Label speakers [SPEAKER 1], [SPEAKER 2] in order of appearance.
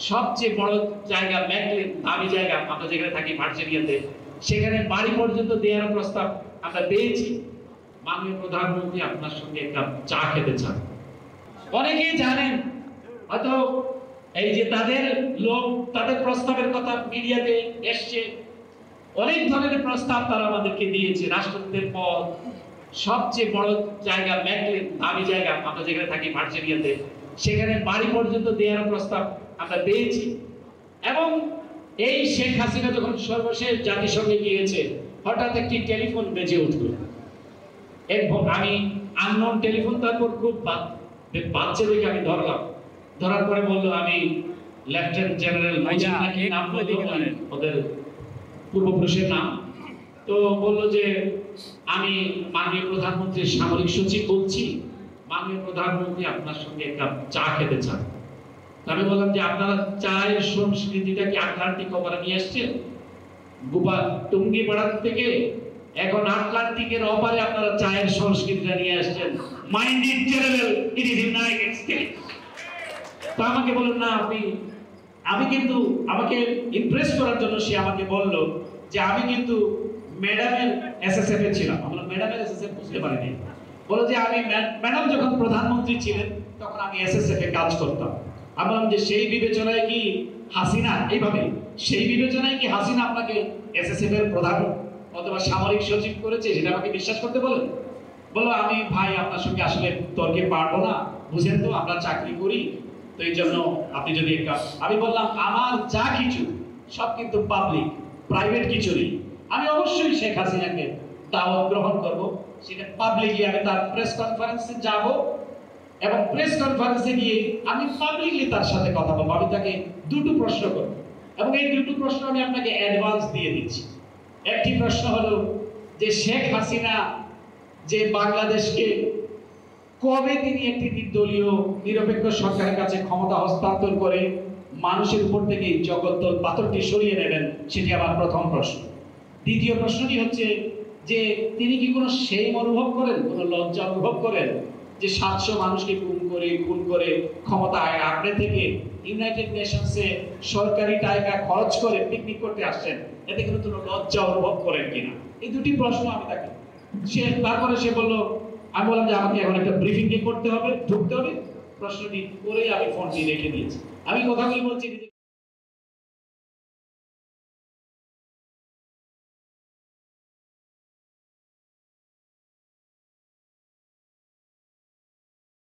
[SPEAKER 1] সবচেয়ে বড় জায়গা ম্যাকলেন দামি জায়গা আমরা যেখানে থাকি ভার্জিনিয়াতে, সেখানে বাড়ি পর্যন্ত দেওয়ার প্রস্তাব আমরা পেয়েছি। মাননীয় প্রধানমন্ত্রী আপনার সঙ্গে একটা চা খেতে চান। অনেকেই জানেন হয়তো এই যে তাদের প্রস্তাবের কথা মিডিয়াতে এসছে, অনেক ধরনের প্রস্তাব তারা আমাদেরকে দিয়েছে। রাষ্ট্রপতির পদ, সবচেয়ে বড় জায়গা ম্যাকলেন দামি জায়গা আমরা যেখানে থাকি ভার্জিনিয়াতে, সেখানে বাড়ি পর্যন্ত দেওয়ার প্রস্তাব আমরা পেয়েছি। এবং এই শেখ হাসিনা যখন সর্বশেষ জাতিসংঘে গিয়েছে, হঠাৎ একটি টেলিফোন বেজে উঠল। আমি আননোন টেলিফোন, তারপর খুব বাচ্চা দেখে আমি ধরলাম। ধরার পরে বললো আমি লেফটেন্যান্ট জেনারেল নাকি নাম ওদের পূর্বপুরুষের নাম। তো বললো যে আমি মাননীয় প্রধানমন্ত্রীর সামরিক সচিব বলছি, মাননীয় প্রধানমন্ত্রী আপনার সঙ্গে একটা চা খেতে চান। আমি বললাম যে আপনারা চায়ের সংস্কৃতিটা কি আটলান্টিক ওপারে নিয়ে আসছেন? টুঙ্গি পাড়ার থেকে এখন আটলান্টিকের ওপারে আপনারা চায়ের সংস্কৃতিটা নিয়ে আসছেন। Mind it general, it is United states. তো আমাকে বললেন না, আমি কিন্তু আমাকে ইমপ্রেস করার জন্য সে আমাকে বলল যে আমি কিন্তু ম্যাডামের এসএসএফ এ ছিলাম। আমরা ম্যাডামের এসএসএফ বুঝতে পারিনি। বলো যে আমি ম্যাডাম যখন প্রধানমন্ত্রী ছিলেন তখন আমি এসএসএফ এ কাজ করতাম। আমি বললাম যে সেই বিবেচনায় কি হাসিনা, এইভাবে সেই বিবেচনায় কি হাসিনা আপনাকে এসএসএফ এর প্রধান অথবা সামরিক সচিব করেছে, সেটা আমাকে বিশ্বাস করতে বলেন? বলো আমি ভাই আপনার সঙ্গে আসলে তর্কে পারবো না, বুঝেন তো আমরা চাকরি করি, তো এই জন্য আপনি যদি আমি বললাম আমার যা কিছু সব কিন্তু পাবলিক, প্রাইভেট কিছু নেই। আমি অবশ্যই শেখ হাসিনাকে দাওয়াত গ্রহণ করব, সেটা পাবলিকলি আমি তার প্রেস কনফারেন্সে যাব এবং প্রেস কনফারেন্সে গিয়ে আমি পাবলিকলি তার সাথে কথা বলবো। আমি তাকে দুটো প্রশ্ন করব এবং এই দুটো প্রশ্ন আমি আপনাকে অ্যাডভান্স দিয়ে দিচ্ছি। একটি প্রশ্ন হলো যে শেখ হাসিনা যে বাংলাদেশকে কবে তিনি একটি নির্দলীয় নিরপেক্ষ সরকারের কাছে ক্ষমতা হস্তান্তর করে মানুষের উপর থেকে জগদ্দল পাথরটি সরিয়ে নেবেন, সেটি আমার প্রথম প্রশ্ন। দ্বিতীয় প্রশ্নটি হচ্ছে যে তিনি কি কোনো শেম অনুভব করেন, কোনো লজ্জা অনুভব করেন যে 700 মানুষকে খুন করে ক্ষমতায় আঁকড়ে থেকে ইউনাইটেড নেশনসে সরকারি টাকা খরচ করে পিকনিক করতে আসছেন, এতে কিন্তু কোনো লজ্জা অনুভব করেন কিনা? এই দুটি প্রশ্ন আমি তাকে তারপরে সে বললো, আমি বললাম যে আমাকে এখন একটা ব্রিফিং করতে হবে, ঢুকতে হবে। প্রশ্নটি করে আমি ফোনটি রেখে দিয়েছি। আমি কথাগুলি বলছি।